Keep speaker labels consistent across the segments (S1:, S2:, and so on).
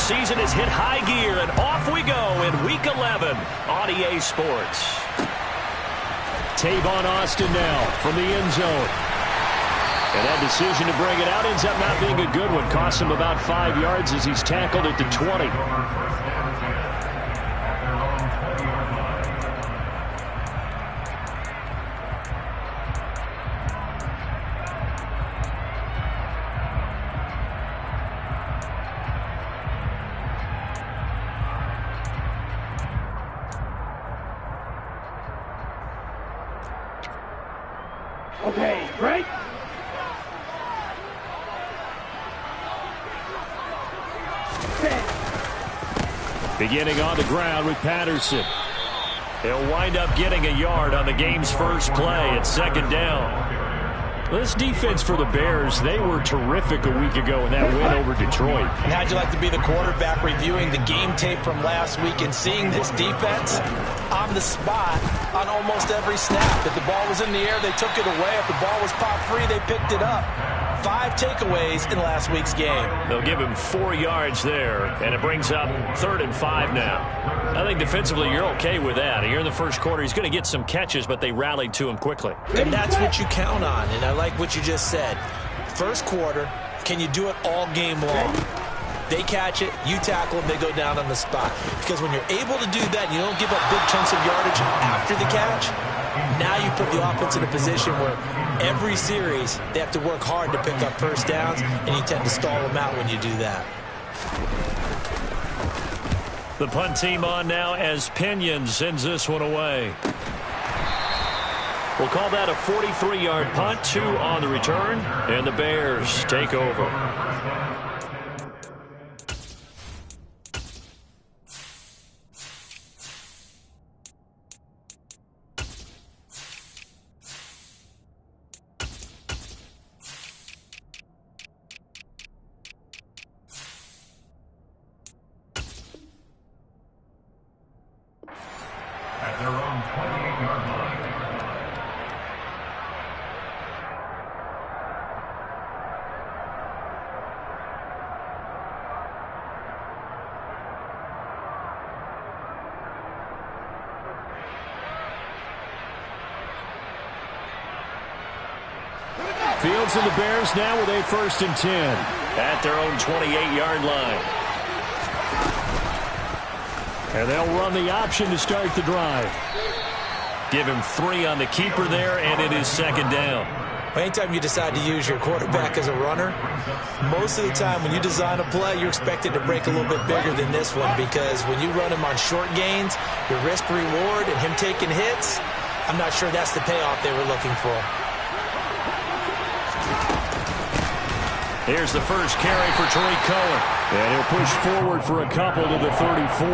S1: season has hit high gear, and off we go in Week 11 on EA Sports.
S2: Tavon Austin now from the end zone. And that decision to bring it out ends up not being a good one. Costs him about 5 yards as he's tackled at the 20.
S3: Okay, break.
S2: Beginning on the ground with Patterson. He'll wind up getting a yard on the game's first play at second down. This defense for the Bears, they were terrific a week ago in that win over Detroit.
S4: And how'd you like to be the quarterback reviewing the game tape from last week and seeing this defense on the spot on almost every snap? If the ball was in the air, they took it away. If the ball was pop free, they picked it up. 5 takeaways in last week's game.
S1: They'll give him 4 yards there, and it brings up 3rd and 5 now. I think defensively you're okay with that. Here in the first quarter, he's going to get some catches, but they rallied to him quickly.
S4: And that's what you count on, and I like what you just said. First quarter, can you do it all game long? They catch it, you tackle them, they go down on the spot. Because when you're able to do that, you don't give up big chunks of yardage after the catch. Now you put the offense in a position where every series they have to work hard to pick up first downs, and you tend to stall them out when you do that.
S1: The punt team on now as Pinion sends this one away. We'll call that a 43-yard punt, 2 on the return, and the Bears take over.
S5: At their own 28-yard line.
S2: Fields and the Bears now with a 1st and 10.
S1: At their own 28-yard line.
S2: And they'll run the option to start the drive.
S1: Give him 3 on the keeper there, and it is second down.
S4: Anytime you decide to use your quarterback as a runner, most of the time when you design a play, you're expected to break a little bit bigger than this one, because when you run him on short gains, your risk-reward and him taking hits, I'm not sure that's the payoff they were looking for.
S1: Here's the first carry for Tariq Cohen.
S2: And he'll push forward for a couple to the 34.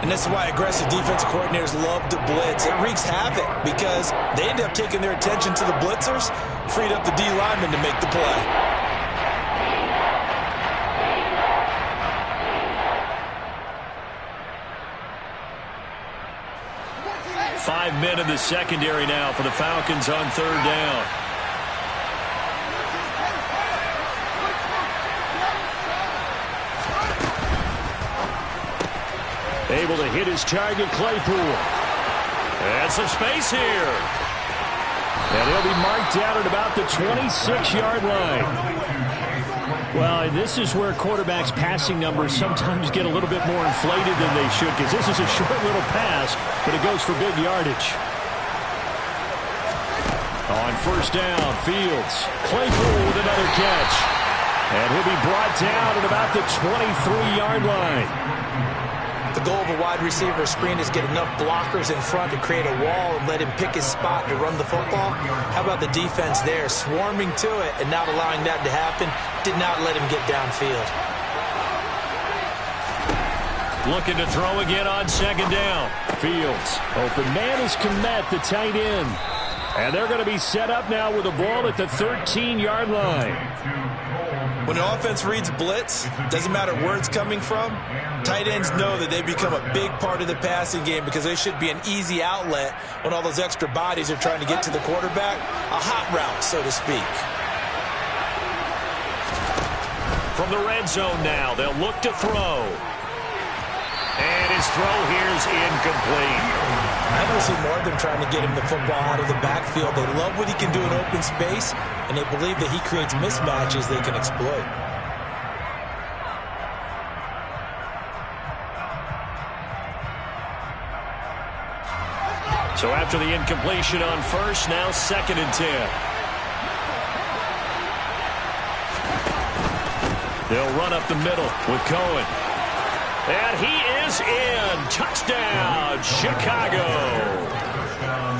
S4: And this is why aggressive defense coordinators love to blitz. It wreaks havoc because they end up taking their attention to the blitzers, freed up the D lineman to make the play.
S1: Five men in the secondary now for the Falcons on 3rd down.
S2: Able to hit his target, Claypool.
S1: And some space here.
S2: And he'll be marked out at about the 26-yard line. Well, and this is where quarterbacks' passing numbers sometimes get a little bit more inflated than they should, because this is a short little pass, but it goes for big yardage. On 1st down, Fields. Claypool with another catch. And he'll be brought down at about the 23-yard line.
S4: The goal of a wide receiver screen is get enough blockers in front to create a wall and let him pick his spot to run the football. How about the defense there, swarming to it and not allowing that to happen? Did not let him get downfield.
S1: Looking to throw again on 2nd down.
S2: Fields. Open man is Kmet, the tight end. And they're going to be set up now with the ball at the 13-yard line.
S4: When an offense reads blitz, doesn't matter where it's coming from, tight ends know that they become a big part of the passing game because they should be an easy outlet when all those extra bodies are trying to get to the quarterback. A hot route, so to speak.
S1: From the red zone now, they'll look to throw. And his throw here is incomplete.
S4: I don't see more of them trying to get him the football out of the backfield. They love what he can do in open space, and they believe that he creates mismatches they can exploit.
S1: So after the incompletion on first, now 2nd and 10. They'll run up the middle with Cohen. And he is in. Touchdown, Chicago.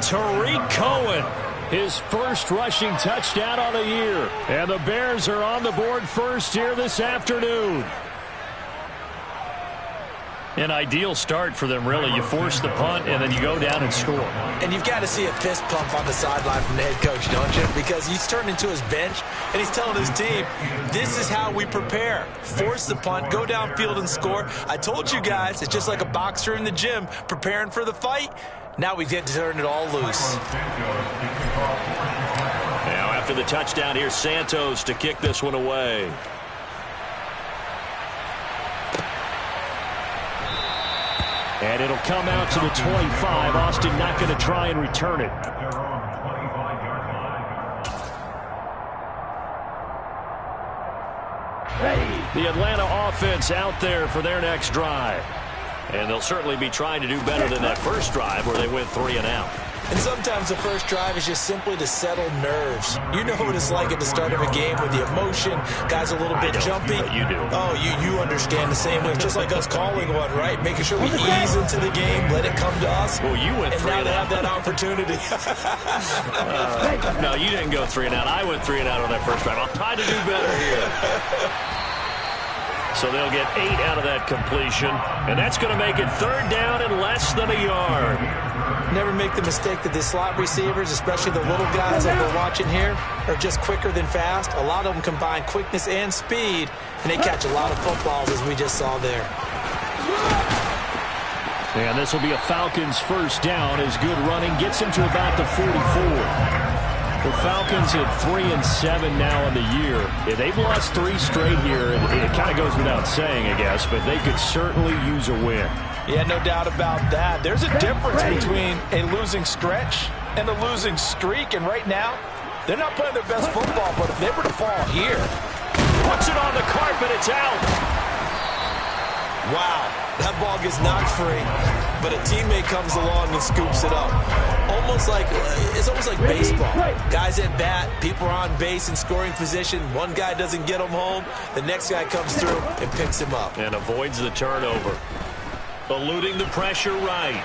S1: Tariq Cohen.
S2: His first rushing touchdown on the year. And the Bears are on the board first here this afternoon.
S1: An ideal start for them, really. You force the punt, and then you go down and score.
S4: And you've got to see a fist pump on the sideline from the head coach, don't you? Because he's turned into his bench, and he's telling his team, this is how we prepare. Force the punt, go downfield and score. I told you guys, it's just like a boxer in the gym preparing for the fight. Now we get to turn it all loose.
S1: Now after the touchdown, here's Santos to kick this one away.
S2: And it'll come out to the 25. Austin not going to try and return it. The Atlanta offense out there for their next drive.
S1: And they'll certainly be trying to do better than that first drive where they went 3 and out.
S4: And sometimes the first drive is just simply to settle nerves. You know what it's like at the start of a game with the emotion, guys a little bit jumpy.
S1: You do.
S4: Oh, you understand the same way. Just like us calling one, right? Making sure we ease into the game, let it come to us.
S1: Well, you went 3
S4: and now
S1: and
S4: they
S1: out.
S4: have that opportunity.
S1: No, you didn't go 3 and out. I went 3 and out on that first drive. I'll try to do better here. So they'll get 8 out of that completion. And that's going to make it 3rd down and less than a yard.
S4: Never make the mistake that the slot receivers, especially the little guys that we're watching here, are just quicker than fast. A lot of them combine quickness and speed, and they catch a lot of footballs, as we just saw there.
S2: And this will be a Falcons first down as good running gets him to about the 44. The Falcons at 3-7 now in the year. Yeah, they've lost 3 straight here, and it kind of goes without saying, I guess, but they could certainly use a win.
S6: Yeah, no doubt about that. There's a difference between a losing stretch and a losing streak, and right now, they're not playing their best football, but if they were to fall here.
S1: Puts it on the carpet, it's out.
S4: Wow, that ball gets knocked free, but a teammate comes along and scoops it up. It's almost like baseball. Guys at bat, people are on base in scoring position. One guy doesn't get him home. The next guy comes through and picks him up.
S1: And avoids the turnover. Eluding the pressure right.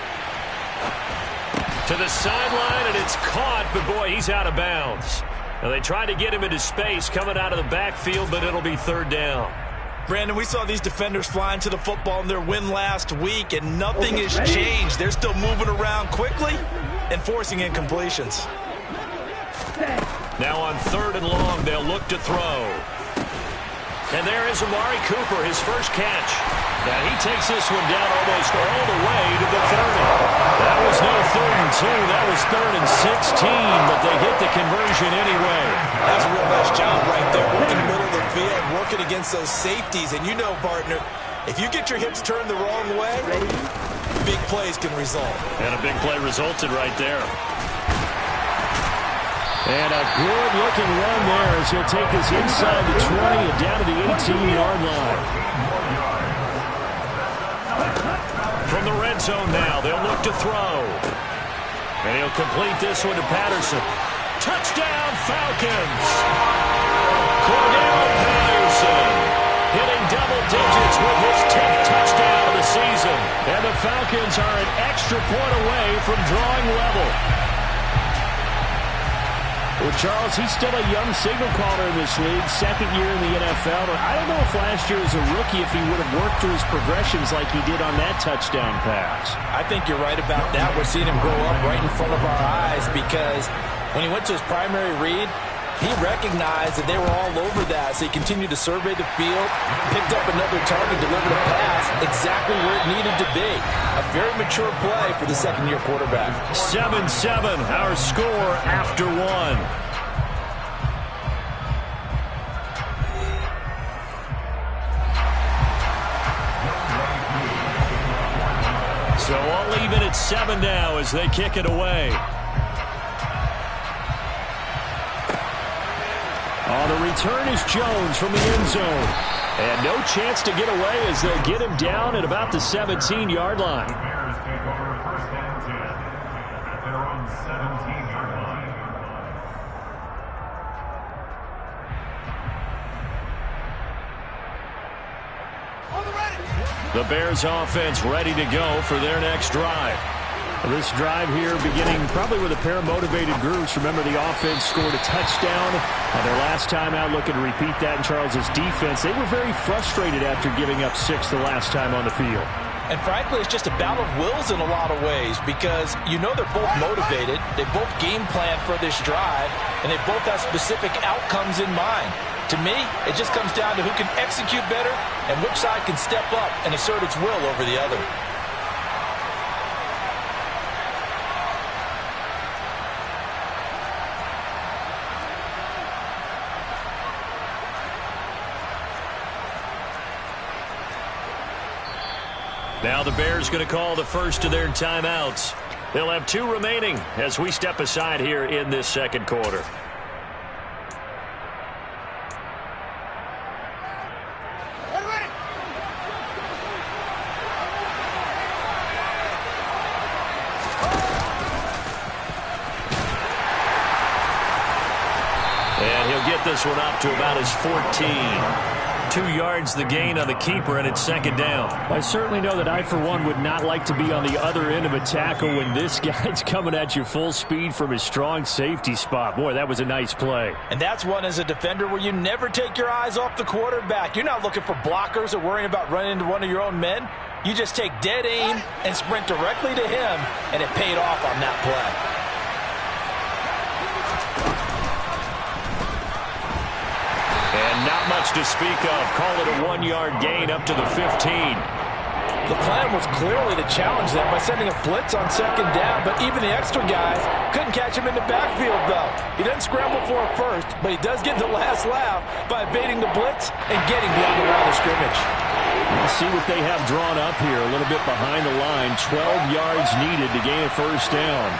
S1: To the sideline, and it's caught, but boy, he's out of bounds. Now they tried to get him into space coming out of the backfield, but it'll be 3rd down.
S6: Brandon, we saw these defenders flying to the football in their win last week, and nothing has changed. They're still moving around quickly and forcing incompletions.
S1: Now on 3rd and long, they'll look to throw. And there is Amari Cooper, his first catch. Now he takes this one down almost all the way to the 30. That was no 3rd and 2. That was 3rd and 16, but they get the conversion anyway.
S4: That's a real nice job right there. Working the middle of the field, working against those safeties. And you know, partner, if you get your hips turned the wrong way, big plays can result.
S1: And a big play resulted right there.
S2: And a good-looking run there as he'll take this inside the 20 and down to the 18-yard line.
S1: From the red zone now, they'll look to throw. And he'll complete this one to Patterson. Touchdown, Falcons! Cordell Patterson hitting double digits with his 10th touchdown of the season.
S2: And the Falcons are an extra point away from drawing level. Well, Charles, he's still a young signal caller in this league, 2nd year in the NFL. But I don't know if last year as a rookie if he would have worked through his progressions like he did on that touchdown pass.
S6: I think you're right about that. We're seeing him grow up right in front of our eyes because when he went to his primary read, he recognized that they were all over that, so he continued to survey the field, picked up another target, delivered a pass exactly where it needed to be. A very mature play for the 2nd-year quarterback.
S1: 7-7, our score after 1. So all even at 7 now as they kick it away.
S2: Oh, the return is Jones from the end zone. And no chance to get away as they'll get him down at about the 17-yard line.
S5: The Bears take over first and 10 at their own 17-yard line.
S1: The Bears offense ready to go for their next drive.
S2: This drive here beginning probably with a pair of motivated groups. Remember, the offense scored a touchdown on their last time out. Looking to repeat that in Charles's defense. They were very frustrated after giving up 6 the last time on the field.
S6: And frankly, it's just a battle of wills in a lot of ways because you know they're both motivated. They both game plan for this drive, and they both have specific outcomes in mind. To me, it just comes down to who can execute better and which side can step up and assert its will over the other.
S1: Now the Bears going to call the first of their timeouts. They'll have 2 remaining as we step aside here in this second quarter. And he'll get this one up to about his 14. 2 yards the gain on the keeper, and it's second down.
S2: I certainly know that I, for one, would not like to be on the other end of a tackle when this guy's coming at you full speed from his strong safety spot. Boy, that was a nice play.
S6: And that's one as a defender where you never take your eyes off the quarterback. You're not looking for blockers or worrying about running into one of your own men. You just take dead aim and sprint directly to him, and it paid off on that play.
S1: And not much to speak of. Call it a 1-yard gain up to the 15.
S6: The plan was clearly to challenge them by sending a blitz on second down, but even the extra guys couldn't catch him in the backfield, though. He doesn't scramble for it first, but he does get the last laugh by evading the blitz and getting beyond the line of scrimmage.
S2: We'll see what they have drawn up here. A little bit behind the line. 12 yards needed to gain a first down.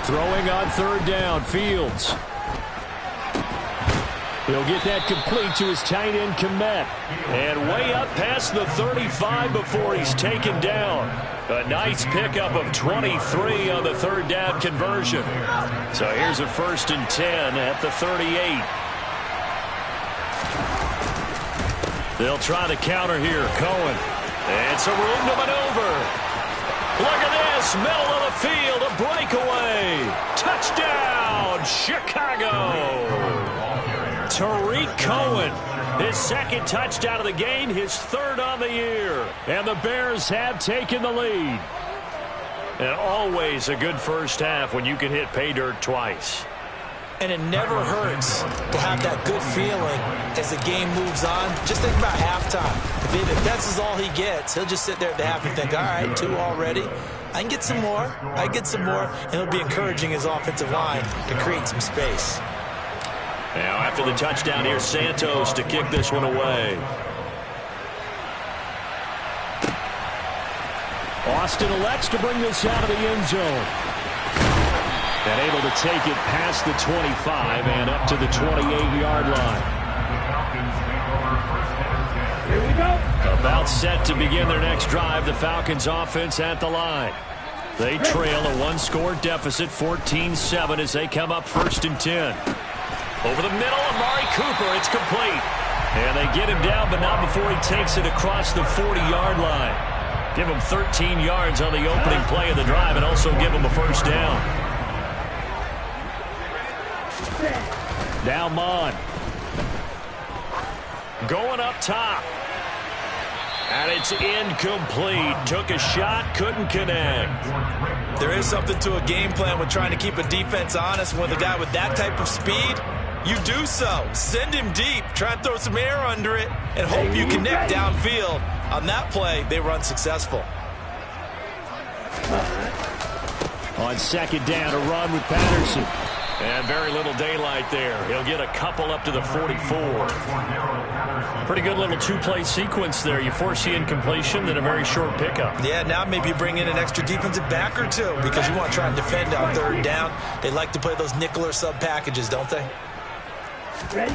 S2: Throwing on third down, Fields. He'll get that complete to his tight end, Kmet.
S1: And way up past the 35 before he's taken down. A nice pickup of 23 on the third down conversion. So here's a 1st and 10 at the 38. They'll try to counter here. Cohen. It's a room to maneuver. Look at this. Middle of the field. A breakaway. Touchdown, Chicago. Tariq Cohen, his 2nd touchdown of the game, his 3rd on the year.
S2: And the Bears have taken the lead.
S1: And always a good first half when you can hit pay dirt twice.
S4: And it never hurts to have that good feeling as the game moves on. Just think about halftime. If that's all he gets, he'll just sit there at the half and think, all right, 2 already. I can get some more. I get some more. And he'll be encouraging his offensive line to create some space.
S1: Now after the touchdown, here's Santos to kick this one away.
S2: Austin elects to bring this out of the end zone. And able to take it past the 25 and up to the 28-yard line.
S3: Here we go.
S1: About set to begin their next drive. The Falcons offense at the line. They trail a 1-score deficit, 14-7 as they come up 1st and 10. Over the middle, Amari Cooper. It's complete. And they get him down, but not before he takes it across the 40-yard line. Give him 13 yards on the opening play of the drive and also give him a first down.
S2: Now Mon.
S1: Going up top. And it's incomplete. Took a shot, couldn't connect.
S4: There is something to a game plan with trying to keep a defense honest. With a guy with that type of speed, you do so. Send him deep. Try and throw some air under it and hope you connect downfield. On that play, they were unsuccessful.
S2: On second down, a run with Patterson.
S1: And very little daylight there. He'll get a couple up to the 44. Pretty good little two-play sequence there. You force the incompletion, then a very short pickup.
S4: Yeah, now maybe you bring in an extra defensive back or two because you want to try and defend on third down. They like to play those nickel or sub packages, don't they?
S3: Ready?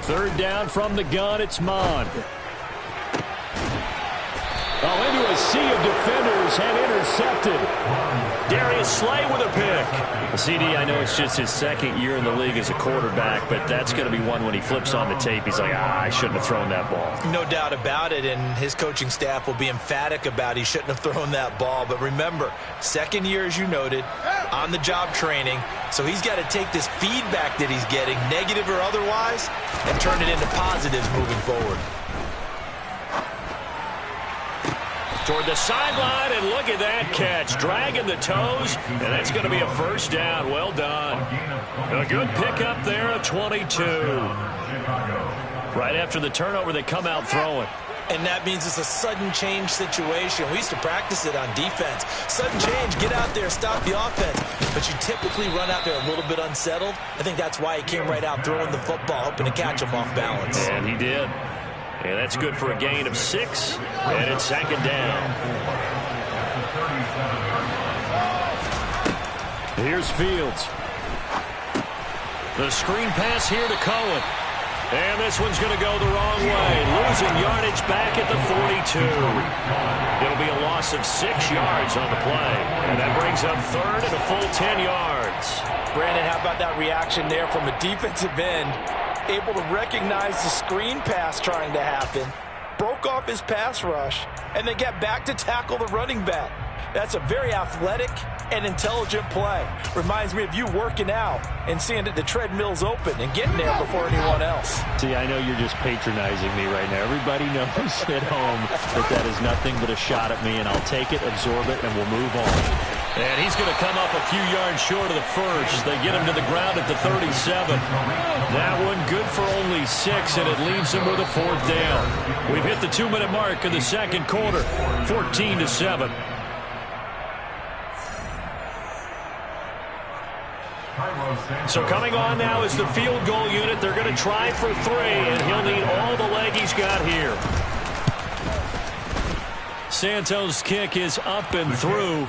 S2: Third down from the gun, it's Mond. Oh, into a sea of defenders and intercepted.
S1: Darius Slay with a pick.
S2: CD, I know it's just his second year in the league as a quarterback, but that's going to be one when he flips on the tape. He's like, I shouldn't have thrown that ball.
S4: No doubt about it, and his coaching staff will be emphatic about he shouldn't have thrown that ball. But remember, second year, as you noted, on-the-job training, so he's got to take this feedback that he's getting, negative or otherwise, and turn it into positives moving forward.
S1: Toward the sideline, and look at that catch. Dragging the toes, and that's going to be a first down. Well done. A good pickup there at 22. Right after the turnover, they come out throwing.
S4: And that means it's a sudden change situation. We used to practice it on defense. Sudden change, get out there, stop the offense. But you typically run out there a little bit unsettled. I think that's why he came right out throwing the football, hoping to catch him off balance.
S1: And he did. And that's good for a gain of 6. And it's second down.
S2: Here's Fields.
S1: The screen pass here to Cohen. And this one's going to go the wrong way. Losing yardage back at the 42. It'll be a loss of 6 yards on the play. And that brings up third and a full 10 yards.
S6: Brandon, how about that reaction there from a defensive end? Able to recognize the screen pass trying to happen, broke off his pass rush, and then get back to tackle the running back. That's a very athletic and intelligent play. Reminds me of you working out and seeing that the treadmill's open and getting there before anyone else.
S2: See, I know you're just patronizing me right now. Everybody knows at home that is nothing but a shot at me, and I'll take it, absorb it, and we'll move on.
S1: And he's going to come up a few yards short of the first. They get him to the ground at the 37. That one good for only 6, and it leaves him with a fourth down. We've hit the 2-minute mark of the second quarter, 14-7. So coming on now is the field goal unit. They're going to try for 3, and he'll need all the leg he's got here. Santos' kick is up and through.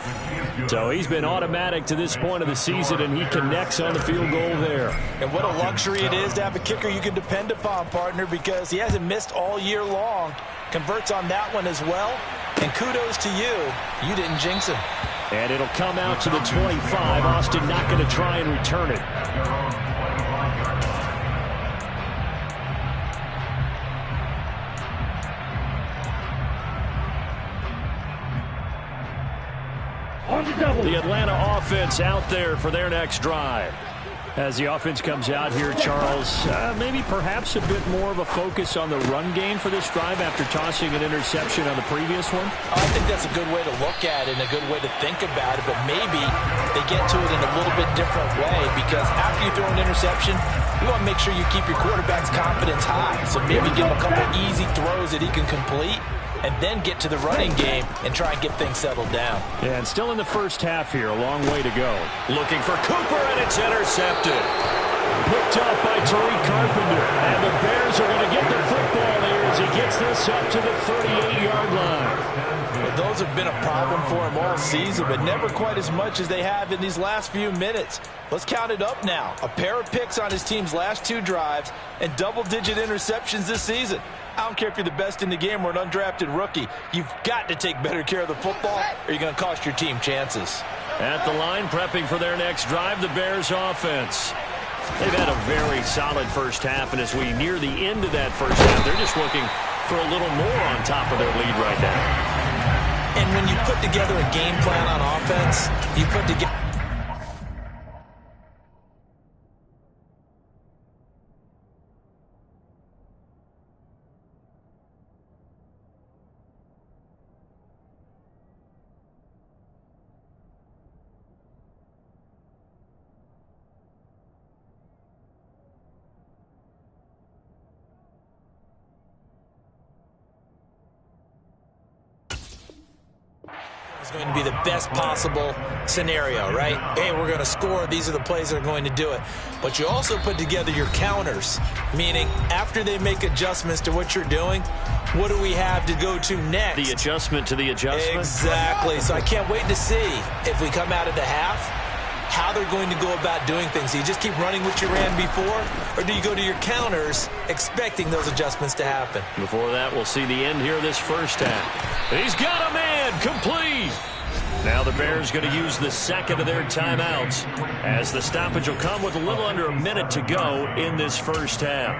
S1: So he's been automatic to this point of the season, and he connects on the field goal there.
S4: And what a luxury it is to have a kicker you can depend upon, partner, because he hasn't missed all year long. Converts on that one as well. And kudos to you. You didn't jinx him.
S2: And it'll come out to the 25. Austin not going to try and return it. The Atlanta offense out there for their next drive. As the offense comes out here, Charles, maybe perhaps a bit more of a focus on the run game for this drive after tossing an interception on the previous one?
S4: I think that's a good way to look at it and a good way to think about it, but maybe they get to it in a little bit different way because after you throw an interception, you want to make sure you keep your quarterback's confidence high. So maybe give him a couple easy throws that he can complete and then get to the running game and try and get things settled down.
S2: Yeah, and still in the first half here, a long way to go.
S1: Looking for Cooper, and it's intercepted.
S2: Picked up by Tariq Carpenter. And the Bears are going to get the football here as he gets this up to the 38-yard line.
S4: Well, those have been a problem for him all season, but never quite as much as they have in these last few minutes. Let's count it up now. A pair of picks on his team's last 2 drives and double-digit interceptions this season. I don't care if you're the best in the game or an undrafted rookie. You've got to take better care of the football or you're going to cost your team chances.
S1: At the line, prepping for their next drive, the Bears offense. They've had a very solid first half, and as we near the end of that first half, they're just looking for a little more on top of their lead right now.
S4: And when you put together a game plan on offense, you put together... is going to be the best possible scenario, right? Hey, we're going to score. These are the plays that are going to do it. But you also put together your counters, meaning after they make adjustments to what you're doing, what do we have to go to next?
S2: The adjustment to the adjustment?
S4: Exactly. So I can't wait to see if we come out of the half, how they're going to go about doing things. Do you just keep running what you ran before, or do you go to your counters expecting those adjustments to happen?
S2: Before that, we'll see the end here of this first half. He's got a man complete. Now the Bears going to use the second of their timeouts as the stoppage will come with a little under a minute to go in this first half.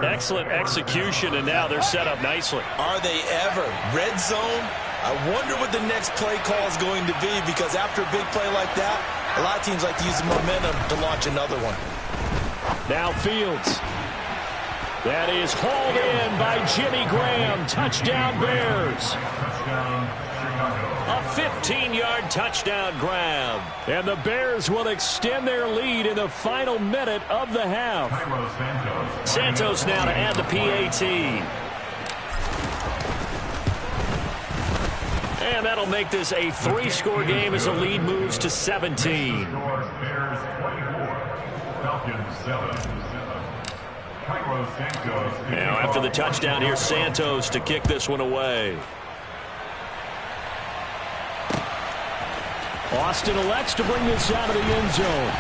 S2: Excellent execution, and now they're set up nicely.
S4: Are they ever? Red zone? I wonder what the next play call is going to be, because after a big play like that, a lot of teams like to use the momentum to launch another one.
S2: Now Fields. That is hauled in by Jimmy Graham. Touchdown Bears. A 15-yard touchdown grab. And the Bears will extend their lead in the final minute of the half. Santos now to add the PAT. And that'll make this a 3-score game as the lead moves to 17. Now after the touchdown, here's Santos to kick this one away. Austin elects to bring this out of the end zone.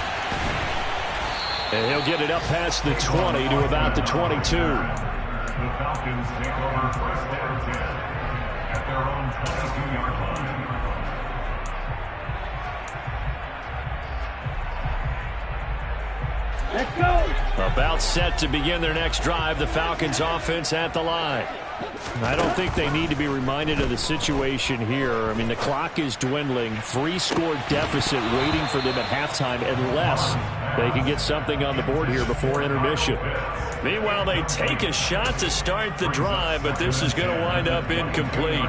S2: And he'll get it up past the 20 to about the 22.
S5: The Falcons take over first down 10 at their own 22-yard line.
S3: Let's go.
S2: About set to begin their next drive, the Falcons offense at the line. I don't think they need to be reminded of the situation here. I mean, the clock is dwindling. 3-score deficit waiting for them at halftime unless they can get something on the board here before intermission. Meanwhile, they take a shot to start the drive, but this is going to wind up incomplete.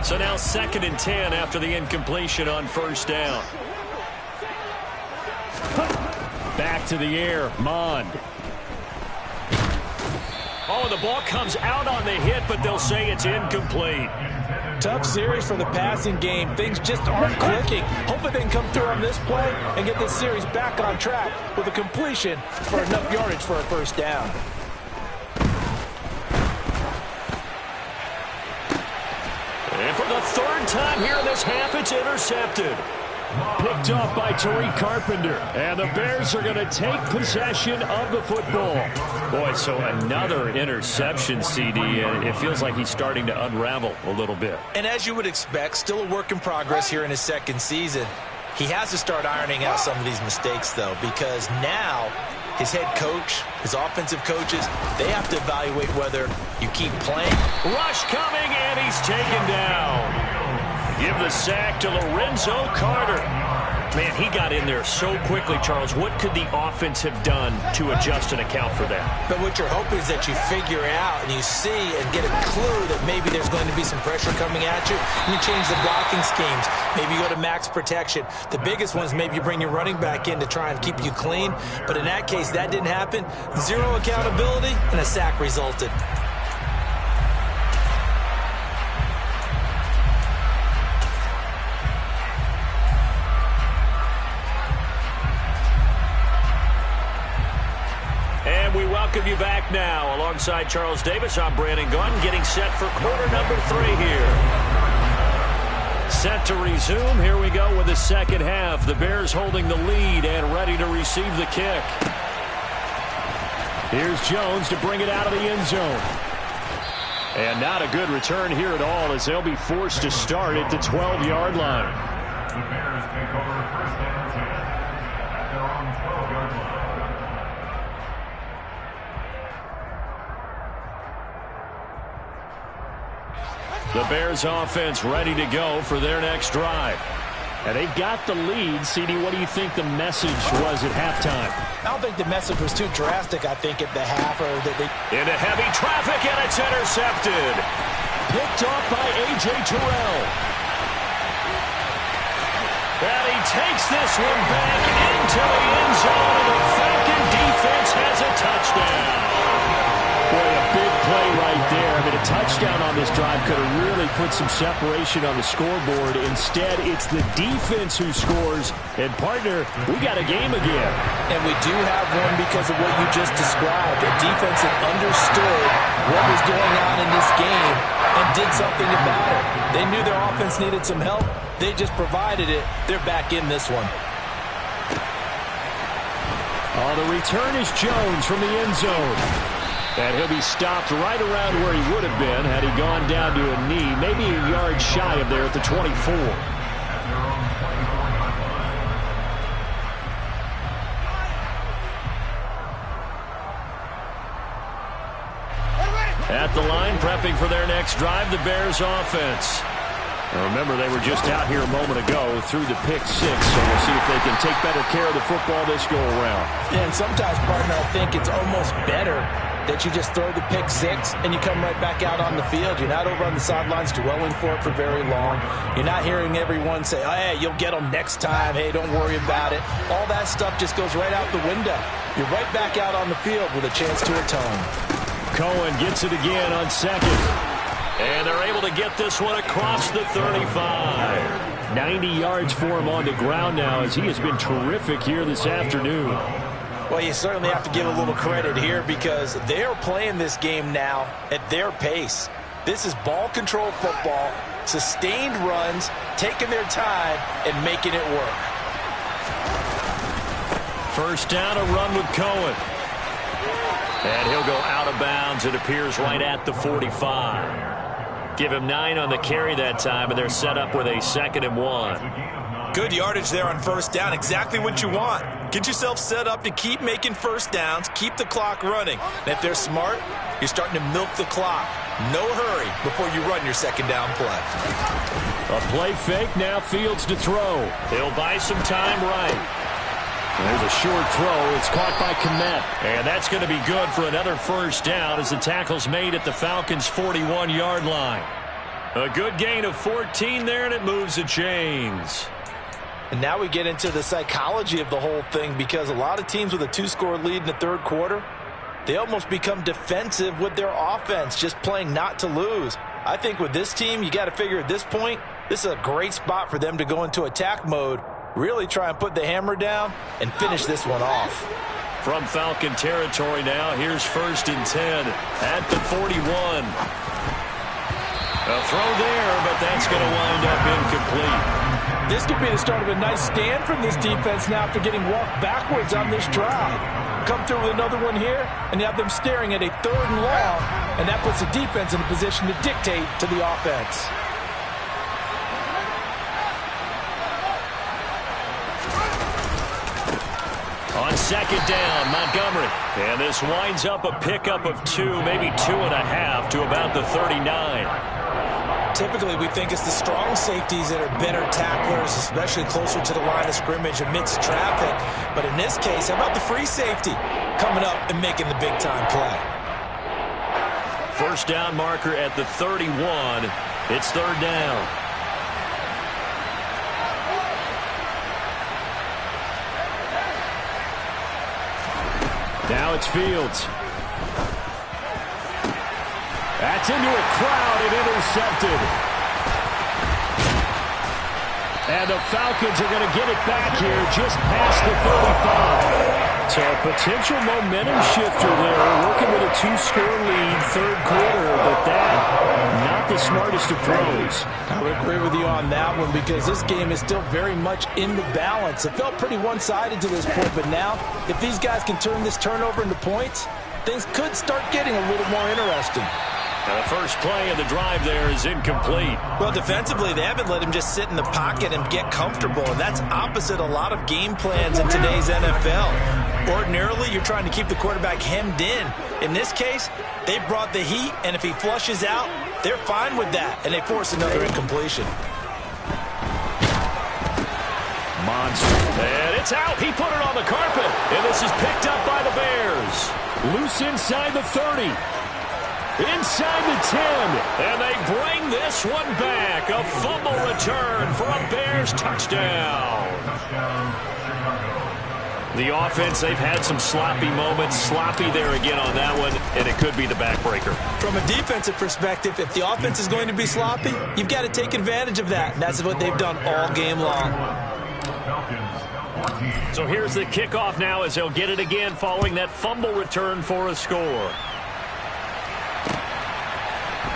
S2: So now 2nd and 10 after the incompletion on first down. Back to the air, Mond. Oh, the ball comes out on the hit, but they'll say it's incomplete.
S4: Tough series for the passing game. Things just aren't clicking. Hopefully they can come through on this play and get this series back on track with a completion for enough yardage for a first down.
S2: And for the 3rd time here in this half, it's intercepted. Picked off by Tariq Carpenter. And the Bears are going to take possession of the football. Boy, so another interception, CD, and it feels like he's starting to unravel a little bit.
S4: And as you would expect, still a work in progress here in his 2nd season. He has to start ironing out some of these mistakes, though, because now his head coach, his offensive coaches, they have to evaluate whether you keep playing.
S2: Rush coming, and he's taken down. Give the sack to Lorenzo Carter. Man, he got in there so quickly, Charles. What could the offense have done to adjust and account for that?
S4: But what you're hoping is that you figure out and you see and get a clue that maybe there's going to be some pressure coming at you. And you change the blocking schemes. Maybe you go to max protection. The biggest one is maybe you bring your running back in to try and keep you clean. But in that case, that didn't happen. 0 accountability, and a sack resulted.
S2: We welcome you back now. Alongside Charles Davis, I'm Brandon Gaudin, getting set for quarter number 3 here. Set to resume. Here we go with the second half. The Bears holding the lead and ready to receive the kick. Here's Jones to bring it out of the end zone. And not a good return here at all, as they'll be forced to start at the 12-yard line.
S5: The Bears take over first down 10 at their own 12-yard line.
S2: The Bears offense ready to go for their next drive. And they've got the lead. CD, what do you think the message was at halftime?
S4: I don't think the message was too drastic, I think, at the half. Or that they...
S2: Into heavy traffic, and it's intercepted. Picked off by A.J. Terrell. And he takes this one back into the end zone, and the Falcon defense has a touchdown. Boy, a big play right there. I mean, touchdown on this drive could have really put some separation on the scoreboard. Instead, it's the defense who scores. And, partner, we got a game again.
S6: And we do have one because of what you just described. The defense that understood what was going on in this game and did something about it. They knew their offense needed some help. They just provided it. They're back in this one.
S2: Oh, the return is Jones from the end zone. And he'll be stopped right around where he would have been had he gone down to a knee, maybe a yard shy of there at the 24. At the line, prepping for their next drive, the Bears offense. Now remember, they were just out here a moment ago through the pick six, so we'll see if they can take better care of the football this go-around.
S6: Yeah, and sometimes, partner, I think it's almost better that you just throw the pick six and you come right back out on the field. You're not over on the sidelines dwelling for it for very long. You're not hearing everyone say, oh, hey, you'll get them next time. Hey, don't worry about it. All that stuff just goes right out the window. You're right back out on the field with a chance to atone.
S2: Cohen gets it again on second. And they're able to get this one across the 35. 90 yards for him on the ground now as he has been terrific here this afternoon.
S6: Well, you certainly have to give a little credit here because they are playing this game now at their pace. This is ball control football, sustained runs, taking their time, and making it work.
S2: First down, a run with Cohen. And he'll go out of bounds. It appears right at the 45. Give him 9 on the carry that time, and they're set up with a 2nd and 1.
S4: Good yardage there on first down. Exactly what you want. Get yourself set up to keep making first downs, keep the clock running. And if they're smart, you're starting to milk the clock. No hurry before you run your second down play.
S2: A play fake, now Fields to throw. He'll buy some time right. There's a short throw. It's caught by Kmet. And that's going to be good for another first down as the tackle's made at the Falcons' 41-yard line. A good gain of 14 there, and it moves the chains.
S6: And now we get into the psychology of the whole thing because a lot of teams with a 2-score lead in the third quarter, they almost become defensive with their offense, just playing not to lose. I think with this team, you got to figure at this point, this is a great spot for them to go into attack mode, really try and put the hammer down and finish this one off.
S2: From Falcon territory now, here's 1st and 10 at the 41. A throw there, but that's going to wind up incomplete.
S6: This could be the start of a nice stand from this defense now after getting walked backwards on this drive. Come through with another one here, and you have them staring at a 3rd and long, and that puts the defense in a position to dictate to the offense.
S2: On 2nd down, Montgomery. And this winds up a pickup of 2, maybe 2.5 to about the 39.
S4: Typically, we think it's the strong safeties that are better tacklers, especially closer to the line of scrimmage amidst traffic. But in this case, how about the free safety coming up and making the big-time play?
S2: First down marker at the 31. It's 3rd down. Now it's Fields. That's into a crowd and intercepted. And the Falcons are going to get it back here just past the 35. So a potential momentum shifter there. Working with a 2-score lead, 3rd quarter, but that, not the smartest of throws.
S6: I would agree with you on that one because this game is still very much in the balance. It felt pretty one-sided to this point, but now, if these guys can turn this turnover into points, things could start getting a little more interesting.
S2: And the first play of the drive there is incomplete.
S4: Well, defensively, they haven't let him just sit in the pocket and get comfortable, and that's opposite a lot of game plans in today's NFL. Ordinarily, you're trying to keep the quarterback hemmed in. In this case, they brought the heat, and if he flushes out, they're fine with that, and they force another incompletion.
S2: Monster. And it's out. He put it on the carpet, and this is picked up by the Bears. Loose inside the 30. Inside the 10, and they bring this one back. A fumble return for a Bears touchdown. The offense, they've had some sloppy moments. Sloppy there again on that one, and it could be the backbreaker.
S4: From a defensive perspective, if the offense is going to be sloppy, you've got to take advantage of that. And that's what they've done all game long.
S2: So here's the kickoff now as they'll get it again following that fumble return for a score.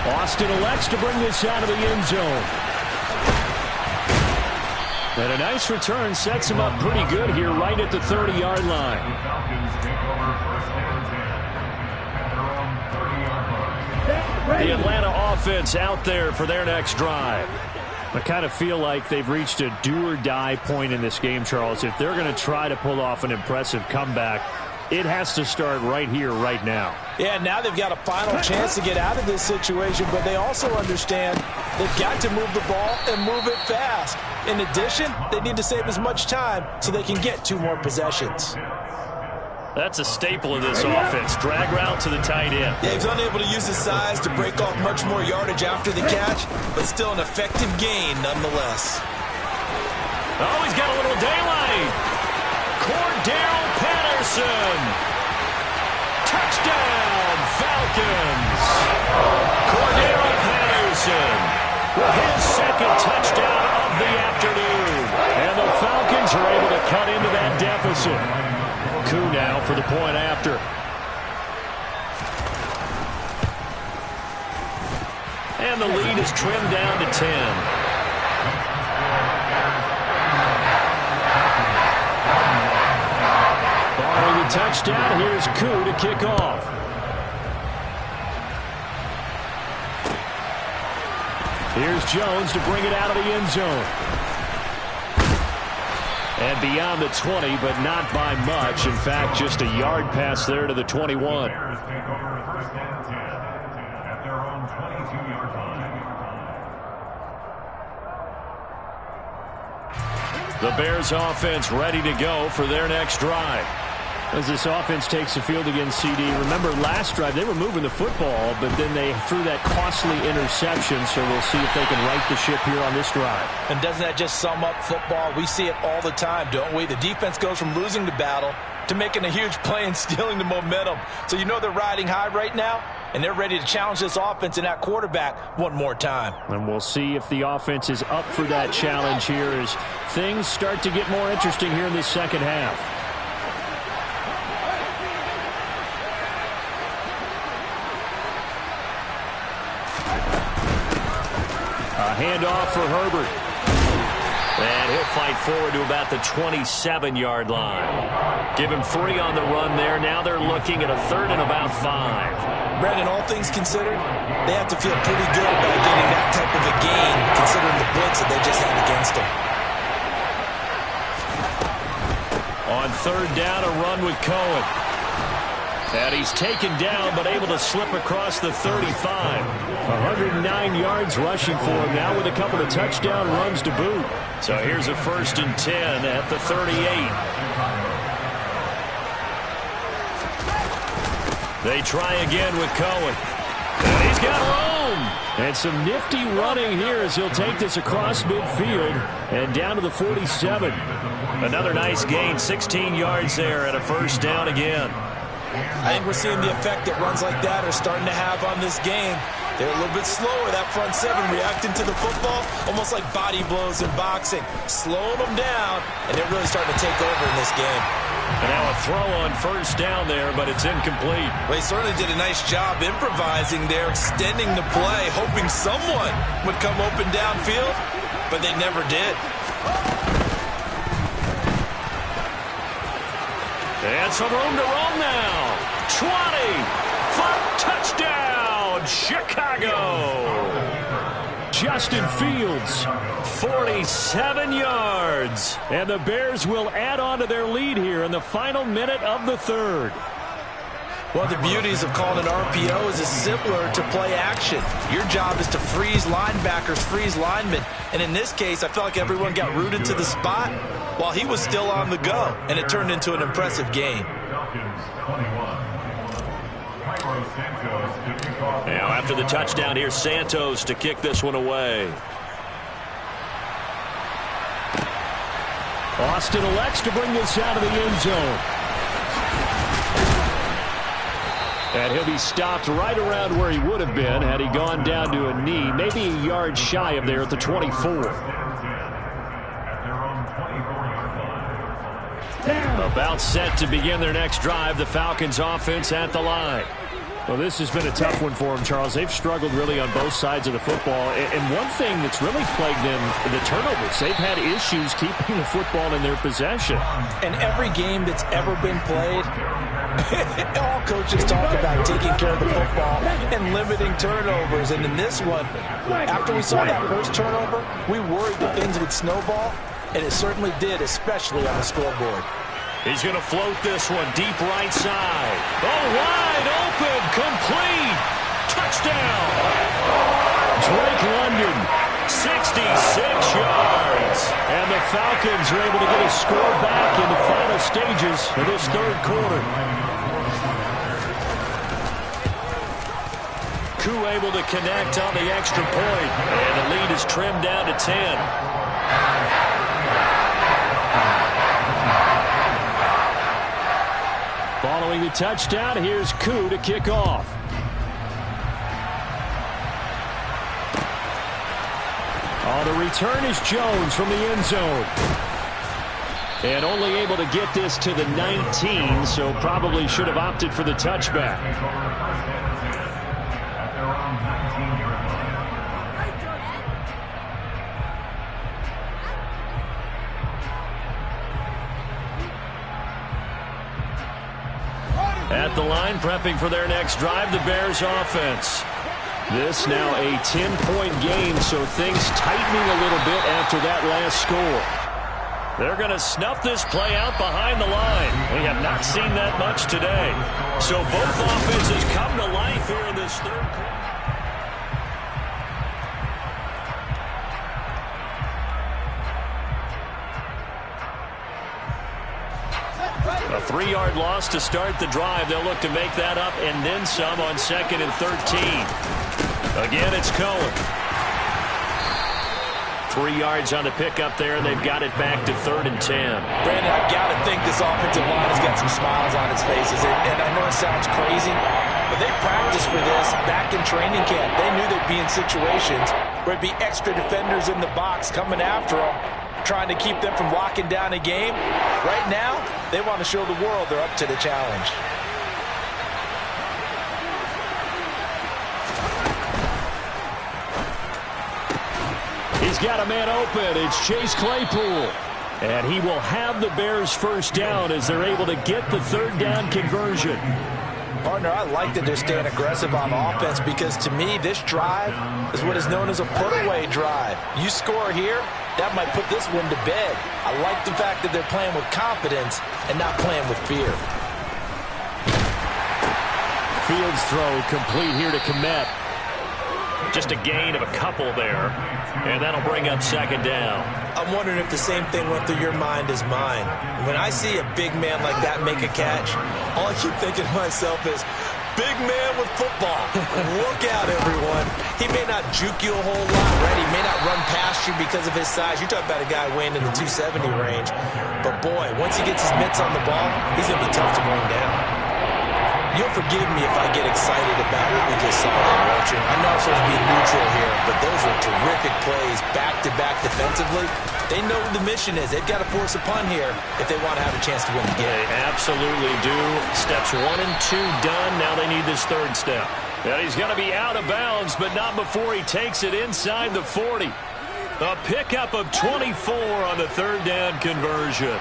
S2: Austin elects to bring this out of the end zone. And a nice return sets him up pretty good here right at the 30-yard line. The Atlanta offense out there for their next drive. I kind of feel like they've reached a do-or-die point in this game, Charles. If they're going to try to pull off an impressive comeback, it has to start right here, right now.
S4: Yeah, now they've got a final chance to get out of this situation, but they also understand they've got to move the ball and move it fast. In addition, they need to save as much time so they can get 2 more possessions.
S2: That's a staple of this offense. Drag route to the tight end.
S4: Yeah, he's unable to use his size to break off much more yardage after the catch, but still an effective gain nonetheless.
S2: Oh, he's got a little daylight. Cordell Patterson. Touchdown, Falcons. Cordell Patterson with his second touchdown of the afternoon. And the Falcons are able to cut into that deficit. Coup now for the point after. And the lead is trimmed down to 10. Following the touchdown, here's Coup to kick off. Here's Jones to bring it out of the end zone. And beyond the 20, but not by much. In fact, just a yard pass there to the 21. The Bears offense ready to go for their next drive. As this offense takes the field against CD, remember last drive they were moving the football, but then they threw that costly interception, so we'll see if they can right the ship here on this drive.
S4: And doesn't that just sum up football? We see it all the time, don't we? The defense goes from losing the battle to making a huge play and stealing the momentum. So you know they're riding high right now, and they're ready to challenge this offense and that quarterback one more time.
S2: And we'll see if the offense is up for that challenge here as things start to get more interesting here in this second half. Handoff for Herbert. And he'll fight forward to about the 27-yard line. Give him 3 on the run there. Now they're looking at a 3rd and about 5.
S4: Brandon, all things considered, they have to feel pretty good about getting that type of a gain considering the blitz that they just had against them.
S2: On 3rd down, a run with Cohen. And he's taken down, but able to slip across the 35. 109 yards rushing for him now with a couple of touchdown runs to boot. So here's a 1st and 10 at the 38. They try again with Cohen. And he's got room. And some nifty running here as he'll take this across midfield and down to the 47. Another nice gain, 16 yards there and a 1st down again.
S4: I think we're seeing the effect that runs like that are starting to have on this game. They're a little bit slower, that front 7, reacting to the football, almost like body blows in boxing, slowing them down, and they're really starting to take over in this game.
S2: And now a throw on 1st down there, but it's incomplete.
S4: Well, they certainly did a nice job improvising there, extending the play, hoping someone would come open downfield, but they never did.
S2: And some room to roam now. 20 for touchdown, Chicago. Justin Fields, 47 yards. And the Bears will add on to their lead here in the final minute of the 3rd.
S4: Well, the beauties of calling an RPO is it's similar to play action. Your job is to freeze linebackers, freeze linemen. And in this case, I felt like everyone got rooted to the spot while he was still on the go. And it turned into an impressive game.
S2: Now after the touchdown, here's Santos to kick this one away. Austin elects to bring this out of the end zone. And he'll be stopped right around where he would have been had he gone down to a knee, maybe a yard shy of there at the 24. About set to begin their next drive, the Falcons offense at the line. Well, this has been a tough one for them, Charles. They've struggled really on both sides of the football. And one thing that's really plagued them, the turnovers. They've had issues keeping the football in their possession.
S6: In every game that's ever been played, all coaches talk about taking care of the football and limiting turnovers. And in this one, after we saw that first turnover, we worried that things would snowball, and it certainly did, especially on the scoreboard.
S1: He's going to float this one deep right side. Oh, wide open, complete. Touchdown.
S2: Drake London,
S1: 66 yards.
S2: and the Falcons are able to get a score back in the final stages of this third quarter.
S1: Koo able to connect on the extra point, and the lead is trimmed down to 10.
S2: Following the touchdown, here's Koo to kick off. The return is Jones from the end zone. And only able to get this to the 19, so probably should have opted for the touchback.
S1: At the line, prepping for their next drive, the Bears offense.
S2: This now a 10-point game, so things tightening a little bit after that last score.
S1: They're going to snuff this play out behind the line. We have not seen that much today. So both offenses come to life here in this third quarter. A 3-yard loss to start the drive. They'll look to make that up and then some on 2nd and 13. Again, it's Cohen. 3 yards on the pickup there. They've got it back to 3rd and 10.
S6: Brandon, I've got to think this offensive line has got some smiles on its faces. And I know it sounds crazy, but they practiced for this back in training camp. They knew they'd be in situations where it'd be extra defenders in the box coming after them, trying to keep them from locking down a game. Right now, they want to show the world they're up to the challenge.
S2: He's got a man open. It's Chase Claypool. And he will have the Bears first down as they're able to get the third down conversion.
S6: Partner, I like that they're staying aggressive on offense because, to me, this drive is what is known as a put-away drive. You score here, that might put this one to bed. I like the fact that they're playing with confidence and not playing with fear.
S2: Fields throw complete here to Kmet.
S1: Just a gain of a couple there, and that'll bring up 2nd down.
S4: I'm wondering if the same thing went through your mind as mine. When I see a big man like that make a catch, all I keep thinking to myself is, big man with football. Look out, everyone. He may not juke you a whole lot, right? He may not run past you because of his size. You're talking about a guy weighing in the 270 range. But, boy, once he gets his mitts on the ball, he's going to be tough to bring down. You'll forgive me if I get excited about what we just saw there, won't you? I know I'm supposed to be neutral here, but those were terrific plays back-to-back defensively. They know what the mission is. They've got to force a punt here if they want to have a chance to win the game.
S1: They absolutely do. Steps 1 and 2 done. Now they need this third step.
S2: And he's going to be out of bounds, but not before he takes it inside the 40. A pickup of 24 on the third down conversion.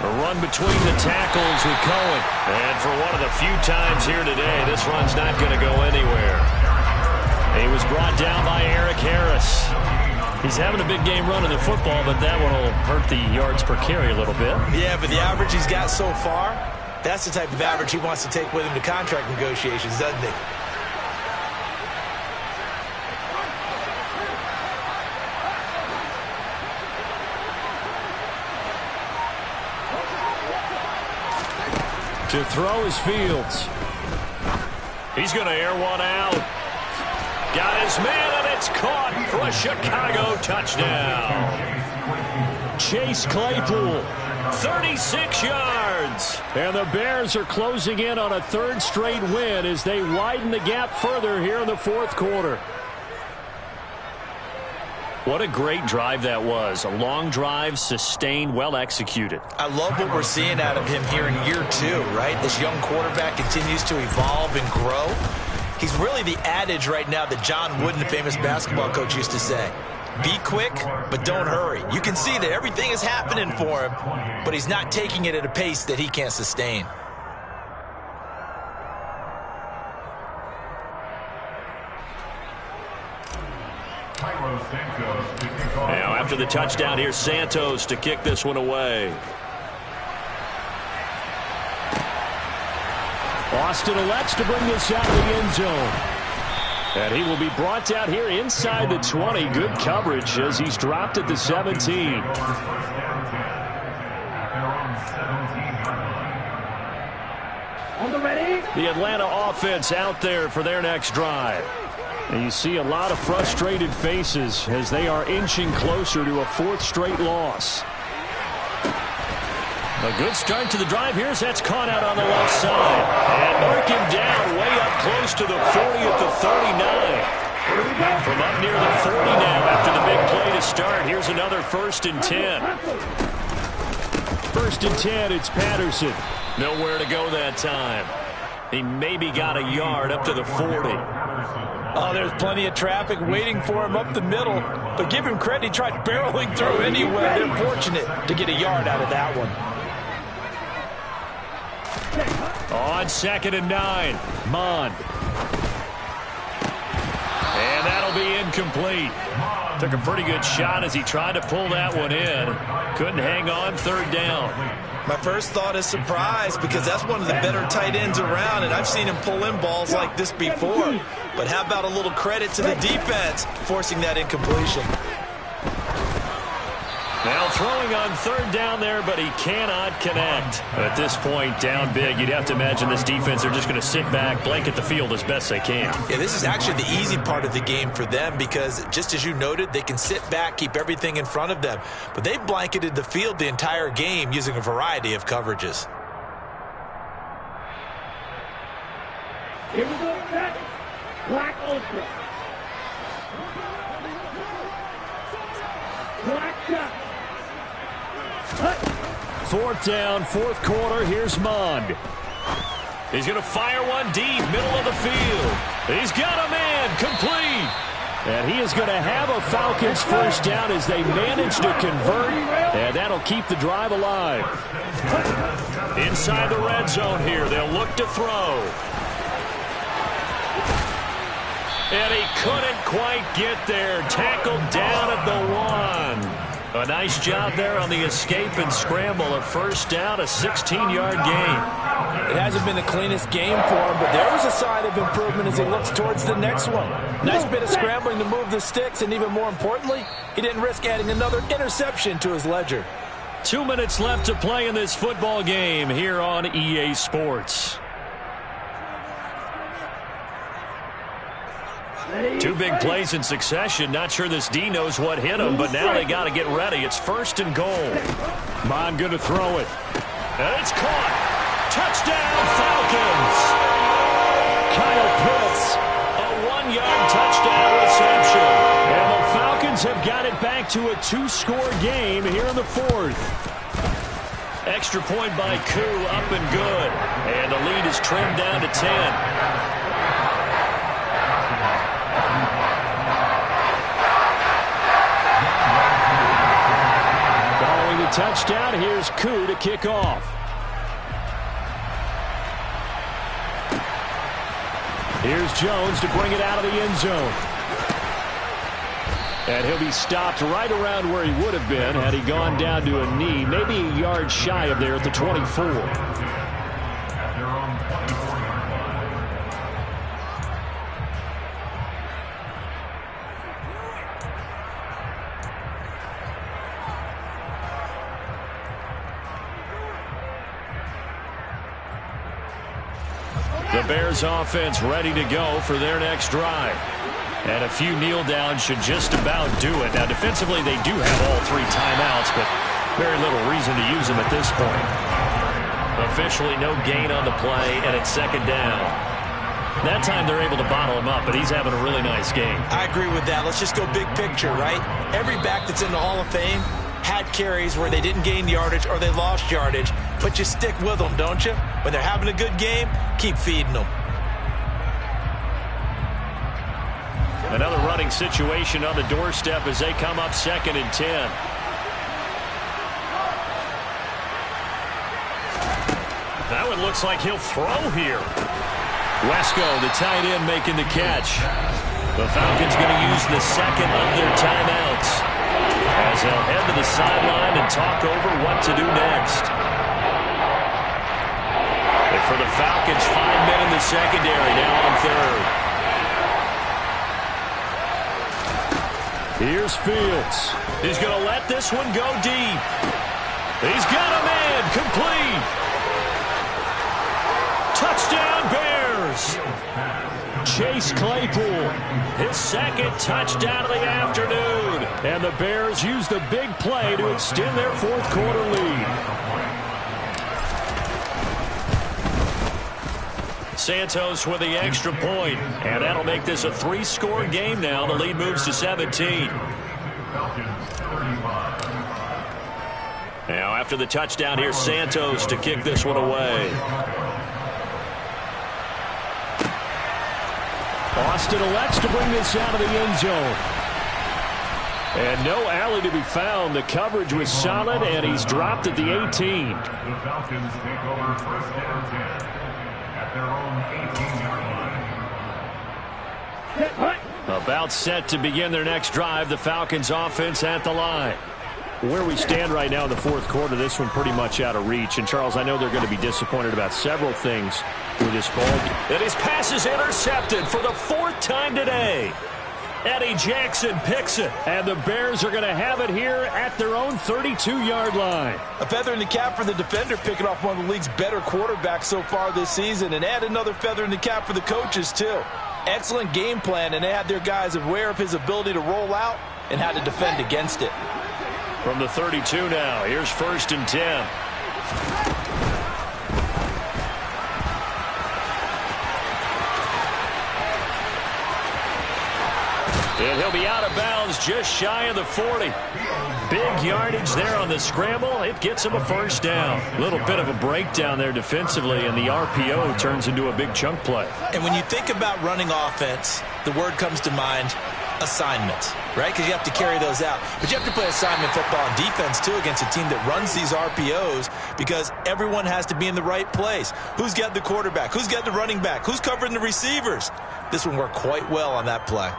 S1: A run between the tackles with Cohen. And for one of the few times here today, this run's not going to go anywhere. He was brought down by Eric Harris.
S2: He's having a big game running the football, but that one will hurt the yards per carry a little bit.
S4: Yeah, but the average he's got so far, that's the type of average he wants to take with him to contract negotiations, doesn't he?
S2: To throw is Fields.
S1: He's going to air one out. Got his man, and it's caught for a Chicago touchdown.
S2: Chase Claypool.
S1: 36 yards.
S2: And the Bears are closing in on a third straight win as they widen the gap further here in the fourth quarter.
S1: What a great drive that was. A long drive, sustained, well executed.
S4: I love what we're seeing out of him here in year 2, right? This young quarterback continues to evolve and grow. He's really the adage right now that John Wooden, the famous basketball coach, used to say. Be quick, but don't hurry. You can see that everything is happening for him, but he's not taking it at a pace that he can't sustain.
S1: Now, after the touchdown, here's Santos to kick this one away.
S2: Austin elects to bring this out of the end zone. And he will be brought down here inside the 20. Good coverage as he's dropped at the 17.
S3: On the ready.
S2: The Atlanta offense out there for their next drive. And you see a lot of frustrated faces as they are inching closer to a fourth straight loss.
S1: A good start to the drive here as that's caught out on the left side. And mark him down way up close to the 40 at the 39. From up near the 40 now after the big play to start. Here's another 1st and 10.
S2: 1st and 10, it's Patterson.
S1: Nowhere to go that time. He maybe got a yard up to the 40.
S6: Oh, there's plenty of traffic waiting for him up the middle. But give him credit, he tried barreling through anyway. They're fortunate to get a yard out of that one.
S2: On 2nd and 9, Mond.
S1: And that'll be incomplete. Took a pretty good shot as he tried to pull that one in. Couldn't hang on, 3rd down.
S4: My first thought is surprise because that's one of the better tight ends around, and I've seen him pull in balls like this before. But how about a little credit to the defense forcing that incompletion?
S1: Now throwing on 3rd down there, but he cannot connect. At this point, down big, you'd have to imagine this defense, they're just going to sit back, blanket the field as best they can.
S4: Yeah, this is actually the easy part of the game for them because, just as you noted, they can sit back, keep everything in front of them. But they've blanketed the field the entire game using a variety of coverages.
S3: Here we go, set. Black ultra. Black shot.
S2: 4th down, 4th quarter. Here's Mond.
S1: He's going to fire one deep, middle of the field. He's got a man, complete.
S2: And he is going to have a Falcons 1st down as they manage to convert. And that'll keep the drive alive.
S1: Inside the red zone here, they'll look to throw. And he couldn't quite get there. Tackled down at the 1. A nice job there on the escape and scramble. A 1st down, a 16-yard gain.
S6: It hasn't been the cleanest game for him, but there was a sign of improvement as he looks towards the next one. Nice bit of scrambling to move the sticks, and even more importantly, he didn't risk adding another interception to his ledger.
S1: 2 minutes left to play in this football game here on EA Sports. 2 big plays in succession. Not sure this D knows what hit him, but now they got to get ready. It's 1st and goal.
S2: Mond going to throw it.
S1: And it's caught. Touchdown, Falcons.
S2: Kyle Pitts.
S1: A 1-yard touchdown reception.
S2: And the Falcons have got it back to a 2-score game here in the 4th.
S1: Extra point by Koo, up and good. And the lead is trimmed down to 10.
S2: Touchdown. Here's Koo to kick off. Here's Jones to bring it out of the end zone. And he'll be stopped right around where he would have been had he gone down to a knee, maybe a yard shy of there at the 24.
S1: The Bears offense ready to go for their next drive.
S2: And a few kneel downs should just about do it. Now, defensively, they do have all 3 timeouts, but very little reason to use them at this point. Officially no gain on the play, and it's 2nd down. That time they're able to bottle him up, but he's having a really nice game.
S4: I agree with that. Let's just go big picture, right? Every back that's in the Hall of Fame had carries where they didn't gain yardage or they lost yardage, but you stick with them, don't you? When they're having a good game, keep feeding them.
S2: Another running situation on the doorstep as they come up 2nd and 10. That one looks like he'll throw here. Wesco, the tight end, making the catch. The Falcons going to use the 2nd of their timeouts as they'll head to the sideline and talk over what to do next. And for the Falcons, 5 men in the secondary, now on 3rd. Here's Fields. He's going to let this one go deep. He's got a man complete. Touchdown, Bears. Chase Claypool, his 2nd touchdown of the afternoon. And the Bears use the big play to extend their 4th quarter lead. Santos with the extra point, and that'll make this a 3-score game now. The lead moves to 17. Now after the touchdown, here's Santos to kick this one away. Austin elects to bring this out of the end zone. And no alley to be found. The coverage was solid, and he's dropped at the 18.
S5: The Falcons take over 1st and 10 at their own 18-yard line.
S2: About set to begin their next drive. The Falcons offense at the line. Where we stand right now in the 4th quarter, this one pretty much out of reach. And, Charles, I know they're going to be disappointed about several things with this ball game.
S1: And his pass is intercepted for the 4th time today. Eddie Jackson picks it.
S2: And the Bears are going to have it here at their own 32-yard line.
S6: A feather in the cap for the defender, picking off one of the league's better quarterbacks so far this season, and add another feather in the cap for the coaches, too. Excellent game plan, and they had their guys aware of his ability to roll out and how to defend against it.
S2: From the 32 now, here's 1st and 10. And he'll be out of bounds just shy of the 40. Big yardage there on the scramble. It gets him a 1st down. A little bit of a breakdown there defensively, and the RPO turns into a big chunk play.
S4: And when you think about running offense, the word comes to mind, assignments, right? Because you have to carry those out. But you have to play assignment football and defense, too, against a team that runs these RPOs because everyone has to be in the right place. Who's got the quarterback? Who's got the running back? Who's covering the receivers? This one worked quite well on that play.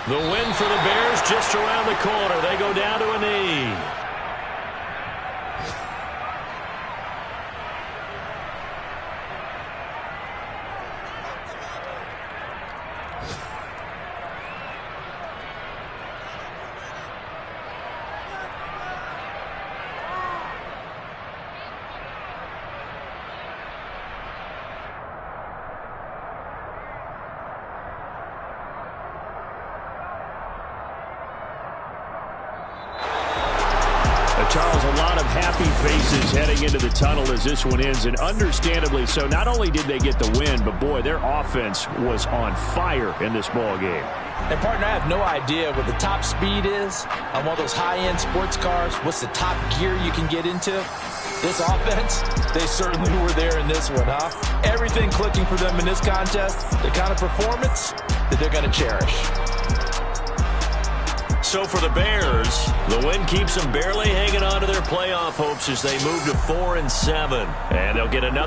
S1: The win for the Bears just around the corner. They go down to a knee.
S2: Charles, a lot of happy faces heading into the tunnel as this one ends, and understandably so. Not only did they get the win, but, boy, their offense was on fire in this ball game.
S6: And, partner, I have no idea what the top speed is on one of those high-end sports cars. What's the top gear you can get into? This offense, they certainly were there in this one, huh? Everything clicking for them in this contest, the kind of performance that they're going to cherish.
S1: So for the Bears, the win keeps them barely hanging on to their playoff hopes as they move to 4-7. And they'll get another